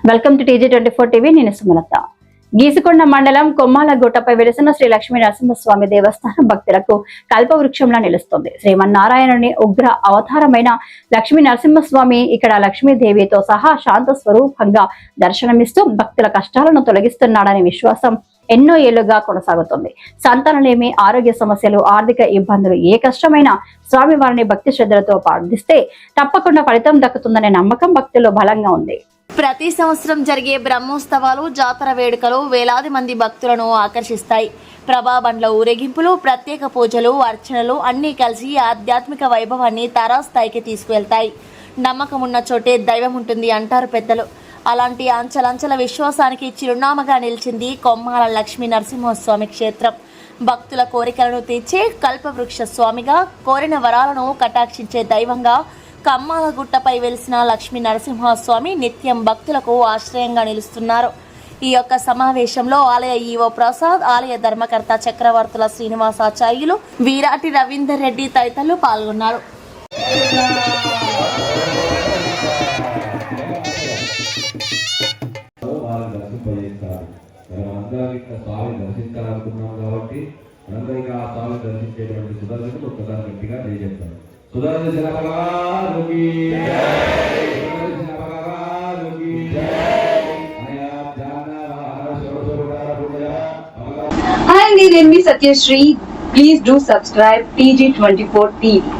Welcome to TG24 TV. నేను సుమలత. గీసుకొండ మండలం కొమ్మాలగుట్టపై వెలిసిన శ్రీ లక్ష్మీ నరసింహస్వామి దేవస్థానం భక్తులకు కల్పవృక్షంలా నిలుస్తుంది. శ్రీమన్నారాయణుని ఉగ్ర అవతారమైన లక్ష్మీ నరసింహస్వామి ఇక్కడ లక్ష్మీదేవితో సహా శాంత స్వరూపంగా దర్శనమిస్తూ భక్తుల కష్టాలను తొలగిస్తున్నాడనే విశ్వాసం ఎన్నో ఏళ్లుగా కొనసాగుతుంది. సంతానలేమి, ఆరోగ్య సమస్యలు, ఆర్థిక ఇబ్బందులు ఏ కష్టమైనా స్వామివారిని భక్తి శ్రద్ధలతో ప్రార్థిస్తే తప్పకుండా ఫలితం దక్కుతుందనే నమ్మకం భక్తుల్లో బలంగా ఉంది. ప్రతి సంవత్సరం జరిగే బ్రహ్మోత్సవాలు, జాతర వేడుకలు వేలాది మంది భక్తులను ఆకర్షిస్తాయి. ప్రభాబండ్ల ఊరేగింపులు, ప్రత్యేక పూజలు, అర్చనలు అన్నీ కలిసి ఆధ్యాత్మిక వైభవాన్ని తారాస్థాయికి తీసుకువెళ్తాయి. నమ్మకం ఉన్న చోటే దైవం ఉంటుంది అంటారు పెద్దలు. అలాంటి అంచలంచల విశ్వాసానికి చిరునామాగా నిలిచింది కొమ్మాల లక్ష్మీ నరసింహస్వామి క్షేత్రం. భక్తుల కోరికలను తీర్చే కల్పవృక్ష స్వామిగా, కోరిన వరాలను కటాక్షించే దైవంగా కమ్మాలగుట్టపై వెలిసిన లక్ష్మీ నరసింహస్వామి నిత్యం భక్తులకు ఆశ్రయంగా నిలుస్తున్నారు. ఈ యొక్క సమావేశంలో ఆలయ ఈవో ప్రసాద్, ఆలయ ధర్మకర్త చక్రవర్తుల శ్రీనివాసాచార్యులు, వీరాటి రవీందర్ రెడ్డి తదితరులు పాల్గొన్నారు. Hi, నేను Satyashree. Please do subscribe TG24 TV.